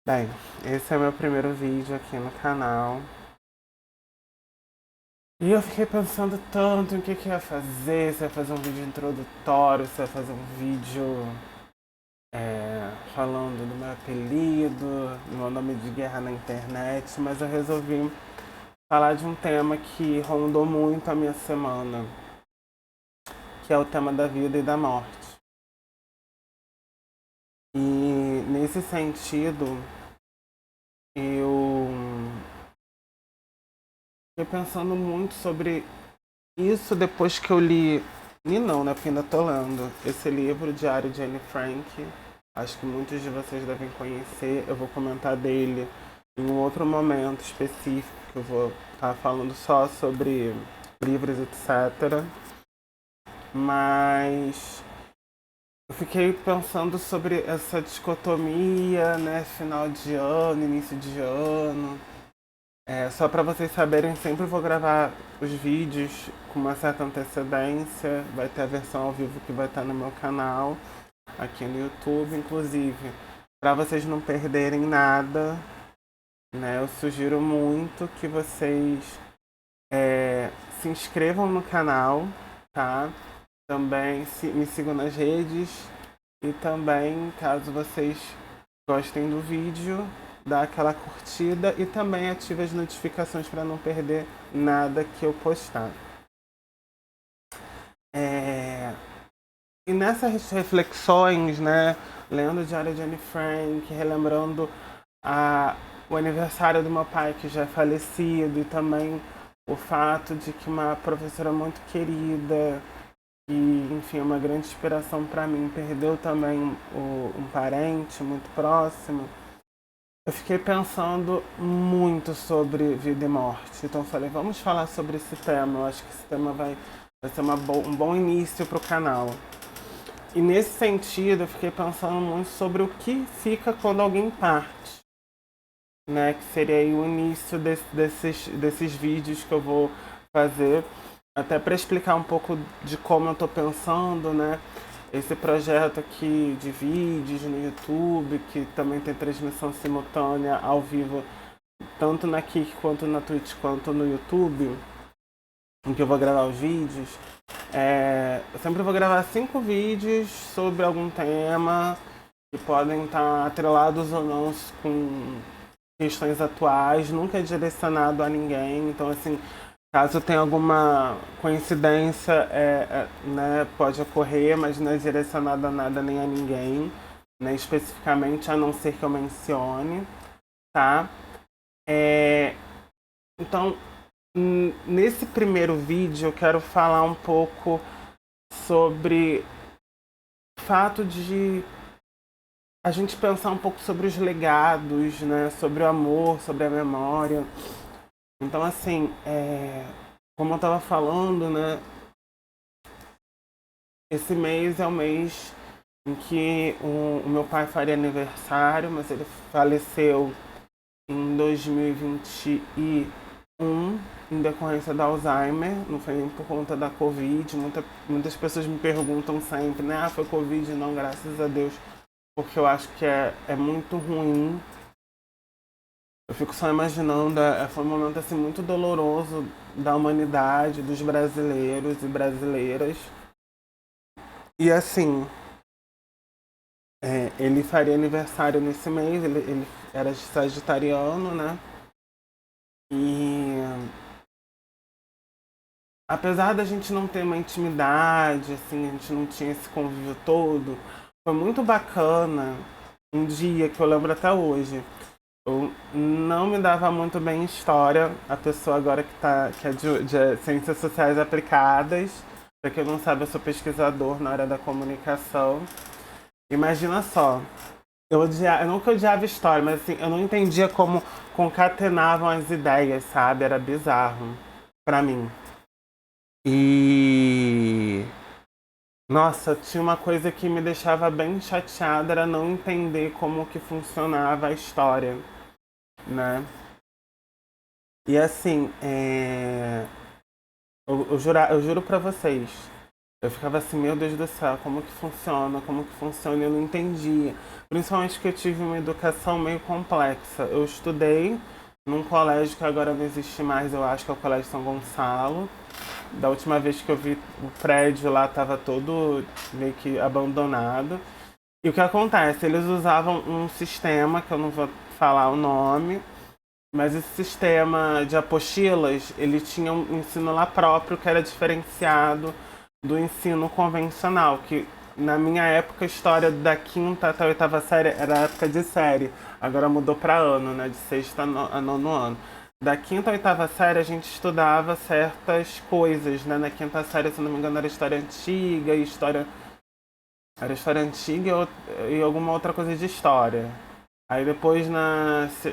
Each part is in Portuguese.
Bem, esse é o meu primeiro vídeo aqui no canal. E eu fiquei pensando tanto em o que eu ia fazer, se eu ia fazer um vídeo introdutório, se eu ia fazer um vídeo falando do meu apelido, do meu nome de guerra na internet, mas eu resolvi falar de um tema que rondou muito a minha semana, que é o tema da vida e da morte. E nesse sentido, eu fiquei pensando muito sobre isso depois que eu li. Li não, né? Porque ainda tô lendo esse livro, Diário de Anne Frank. Acho que muitos de vocês devem conhecer. Eu vou comentar dele em um outro momento específico, que eu vou estar falando só sobre livros, etc. Mas eu fiquei pensando sobre essa dicotomia, né? Final de ano, início de ano. Só para vocês saberem, sempre vou gravar os vídeos com uma certa antecedência. Vai ter a versão ao vivo que vai estar no meu canal, aqui no YouTube, inclusive. Para vocês não perderem nada, né? Eu sugiro muito que vocês se inscrevam no canal, tá? Também me sigam nas redes e também, caso vocês gostem do vídeo, dá aquela curtida e também ative as notificações para não perder nada que eu postar. É... E nessas reflexões, né, lendo o Diário de Anne Frank, relembrando a... o aniversário do meu pai que já é falecido e também o fato de que uma professora muito querida e, enfim, uma grande inspiração para mim perdeu também um parente muito próximo. Eu fiquei pensando muito sobre vida e morte. Então falei, vamos falar sobre esse tema. Eu acho que esse tema vai ser um bom início para o canal. E nesse sentido, eu fiquei pensando muito sobre o que fica quando alguém parte, né? Que seria aí o início desses vídeos que eu vou fazer, até para explicar um pouco de como eu estou pensando, né? Esse projeto aqui de vídeos no YouTube, que também tem transmissão simultânea ao vivo, tanto na Kik quanto na Twitch quanto no YouTube, em que eu vou gravar os vídeos. Eu sempre vou gravar 5 vídeos sobre algum tema, que podem estar atrelados ou não com questões atuais, nunca é direcionado a ninguém. Então, assim, caso tenha alguma coincidência, né, pode ocorrer, mas não é direcionado a nada nem a ninguém, né, especificamente, a não ser que eu mencione, tá? É, então, nesse primeiro vídeo, eu quero falar um pouco sobre o fato de a gente pensar um pouco sobre os legados, né, sobre o amor, sobre a memória. Então, assim, como eu estava falando, né, esse mês é o mês em que o meu pai faria aniversário, mas ele faleceu em 2021 em decorrência da Alzheimer, não foi nem por conta da Covid. Muitas pessoas me perguntam sempre, né? Ah, foi Covid? Não, graças a Deus, porque eu acho que é muito ruim. Eu fico só imaginando, foi um momento assim muito doloroso da humanidade, dos brasileiros e brasileiras. E assim, ele faria aniversário nesse mês, ele era sagitariano, né? E apesar da gente não ter uma intimidade, assim, a gente não tinha esse convívio todo, foi muito bacana um dia que eu lembro até hoje. Eu não me dava muito bem em história, a pessoa agora que é de ciências sociais aplicadas, pra quem não sabe, eu sou pesquisador na área da comunicação. Imagina só, eu nunca odiava história, mas assim, eu não entendia como concatenavam as ideias, sabe? Era bizarro pra mim. E nossa, tinha uma coisa que me deixava bem chateada, era não entender como que funcionava a história, né? E assim, eu juro pra vocês, Eu ficava assim, meu Deus do céu, como que funciona, e eu não entendia. Principalmente que eu tive uma educação meio complexa. Eu estudei num colégio que agora não existe mais, eu acho que é o Colégio São Gonçalo. Da última vez que eu vi o prédio lá estava todo meio que abandonado. E o que acontece? Eles usavam um sistema, que eu não vou falar o nome, mas esse sistema de apostilas, ele tinha um ensino lá próprio que era diferenciado do ensino convencional, que na minha época a história da quinta até a oitava série era época de série, agora mudou para ano, né, de sexta a nono ano. Da quinta à oitava série a gente estudava certas coisas, né? Na quinta série, se não me engano, era história antiga, história antiga e alguma outra coisa de história. Aí depois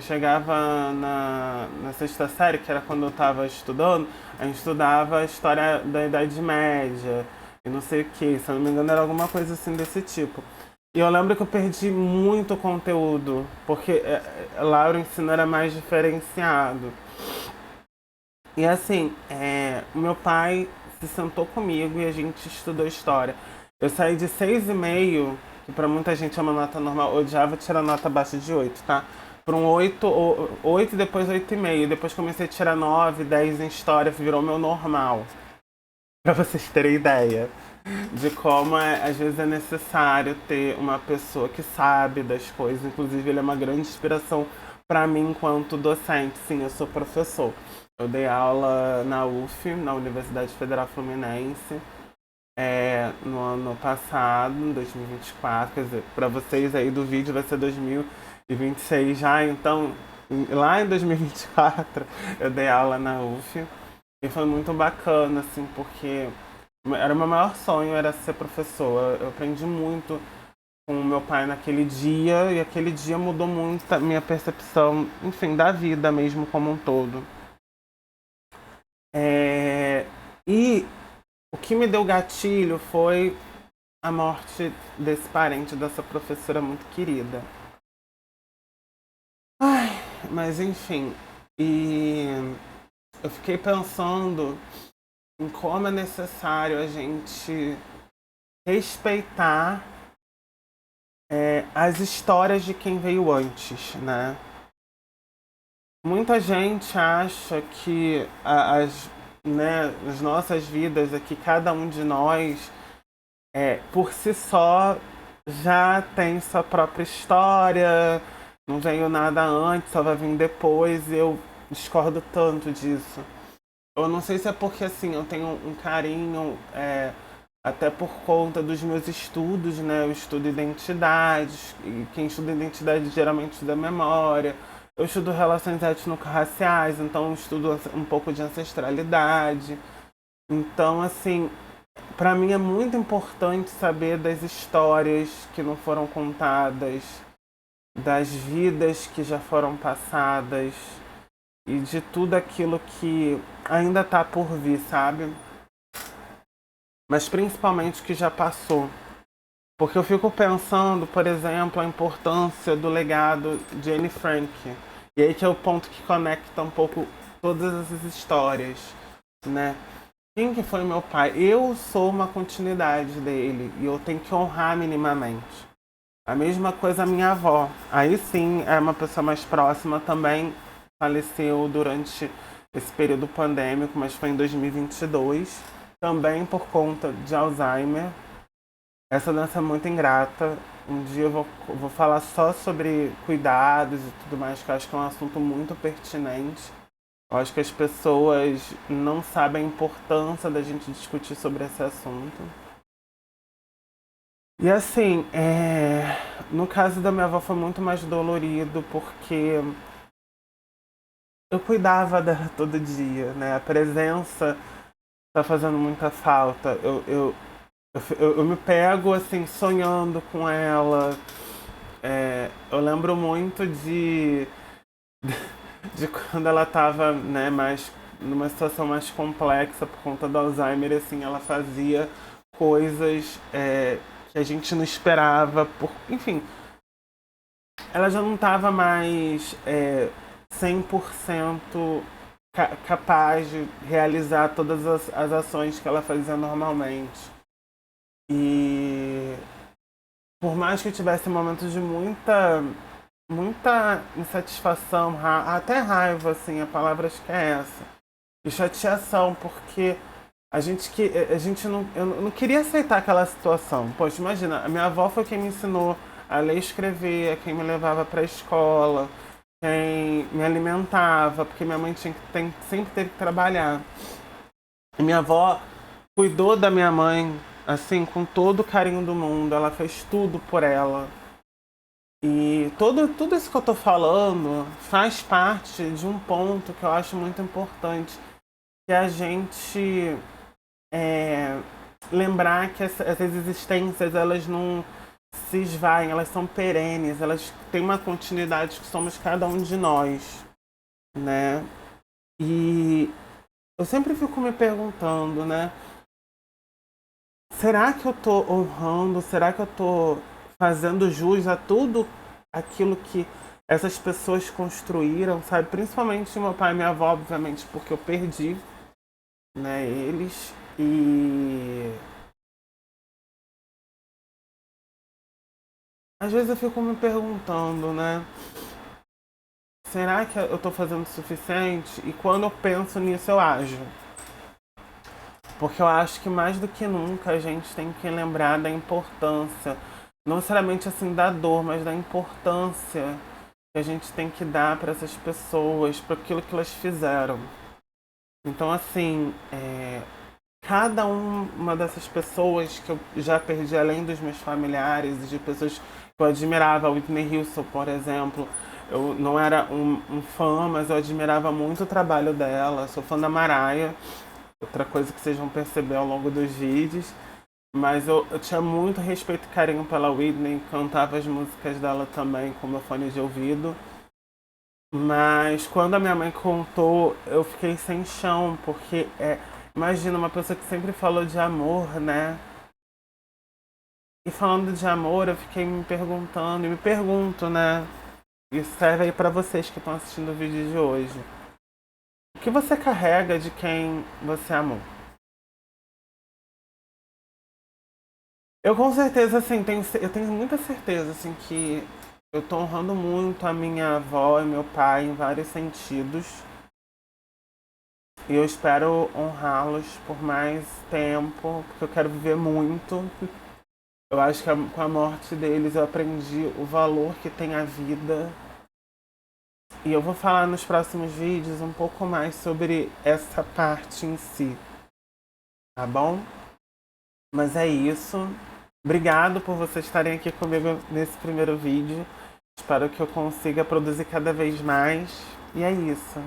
chegava na sexta série, que era quando eu estava estudando, a gente estudava a história da Idade Média e não sei o que, se eu não me engano era alguma coisa assim desse tipo. E eu lembro que eu perdi muito conteúdo, porque lá o ensino era mais diferenciado. E assim, o meu pai se sentou comigo e a gente estudou história. Eu saí de 6,5, que pra muita gente é uma nota normal, eu odiava tirar nota abaixo de 8, tá? Para um 8 e depois 8,5. Depois comecei a tirar 9, 10 em história, virou meu normal. Pra vocês terem ideia de como às vezes é necessário ter uma pessoa que sabe das coisas. Inclusive, ele é uma grande inspiração para mim enquanto docente. Sim, eu sou professor. Eu dei aula na UF, na Universidade Federal Fluminense, no ano passado, em 2024. Quer dizer, para vocês aí do vídeo vai ser 2026 já. Então, lá em 2024, eu dei aula na UF. E foi muito bacana, assim, porque era o meu maior sonho, era ser professor. Eu aprendi muito com o meu pai naquele dia, e aquele dia mudou muito a minha percepção, enfim, da vida mesmo como um todo. É, E o que me deu gatilho foi a morte desse parente, dessa professora muito querida. Ai, mas enfim, e eu fiquei pensando em como é necessário a gente respeitar as histórias de quem veio antes, né? Muita gente acha que as nossas vidas aqui, cada um de nós, por si só, já tem sua própria história, não veio nada antes, só vai vir depois, e eu discordo tanto disso. Eu não sei se é porque assim eu tenho um carinho, até por conta dos meus estudos, né? Eu estudo identidades, e quem estuda identidade geralmente estuda memória. Eu estudo relações étnico-raciais, então eu estudo um pouco de ancestralidade. Então, assim, para mim é muito importante saber das histórias que não foram contadas, das vidas que já foram passadas e de tudo aquilo que ainda tá por vir, sabe? Mas principalmente o que já passou. Porque eu fico pensando, por exemplo, a importância do legado de Anne Frank. E aí que é o ponto que conecta um pouco todas essas histórias, né? Quem que foi meu pai? Eu sou uma continuidade dele e eu tenho que honrar minimamente. A mesma coisa a minha avó. Aí sim, é uma pessoa mais próxima também, faleceu durante esse período pandêmico, mas foi em 2022, também por conta de Alzheimer. Essa dança é muito ingrata. Um dia vou falar só sobre cuidados e tudo mais, que eu acho que é um assunto muito pertinente. Eu acho que as pessoas não sabem a importância da gente discutir sobre esse assunto. E assim, no caso da minha avó foi muito mais dolorido, porque eu cuidava dela todo dia, né? A presença tá fazendo muita falta. Eu me pego assim sonhando com ela. Eu lembro muito de quando ela estava, né, mais numa situação mais complexa por conta do Alzheimer, assim, ela fazia coisas que a gente não esperava, enfim, ela já não estava mais 100% capaz de realizar todas as ações que ela fazia normalmente. E por mais que eu tivesse momentos de muita insatisfação, até raiva, assim, a palavra acho que é essa, e chateação, porque a gente não, eu não queria aceitar aquela situação. Poxa, imagina, a minha avó foi quem me ensinou a ler e escrever, quem me levava para a escola, quem me alimentava, porque minha mãe sempre teve que trabalhar. E minha avó cuidou da minha mãe, assim, com todo o carinho do mundo, ela fez tudo por ela. E tudo isso que eu tô falando faz parte de um ponto que eu acho muito importante, que é a gente é, lembrar que essas existências, elas não se esvaem, elas são perenes, elas têm uma continuidade que somos cada um de nós, né? E eu sempre fico me perguntando, né? Será que eu tô honrando? Será que eu tô fazendo jus a tudo aquilo que essas pessoas construíram, sabe? Principalmente meu pai e minha avó, obviamente, porque eu perdi, né, eles. E às vezes eu fico me perguntando, né? Será que eu tô fazendo o suficiente? E quando eu penso nisso, eu ajo. Porque eu acho que mais do que nunca a gente tem que lembrar da importância, não necessariamente assim da dor, mas da importância que a gente tem que dar para essas pessoas, para aquilo que elas fizeram. Então, assim, cada uma dessas pessoas que eu já perdi, além dos meus familiares e de pessoas que eu admirava, Whitney Houston, por exemplo, eu não era um fã, mas eu admirava muito o trabalho dela, sou fã da Mariah, outra coisa que vocês vão perceber ao longo dos vídeos. Mas eu tinha muito respeito e carinho pela Whitney, cantava as músicas dela também com meu fone de ouvido. Mas quando a minha mãe contou, eu fiquei sem chão, porque imagina uma pessoa que sempre falou de amor, né? E falando de amor, eu fiquei me perguntando, e me pergunto, né? E serve aí pra vocês que estão assistindo o vídeo de hoje. O que você carrega de quem você amou? Eu com certeza, assim, eu tenho muita certeza, assim, que eu tô honrando muito a minha avó e meu pai em vários sentidos. E eu espero honrá-los por mais tempo, porque eu quero viver muito. Eu acho que com a morte deles eu aprendi o valor que tem a vida. E eu vou falar nos próximos vídeos um pouco mais sobre essa parte em si, tá bom? Mas é isso. Obrigado por vocês estarem aqui comigo nesse primeiro vídeo. Espero que eu consiga produzir cada vez mais. E é isso.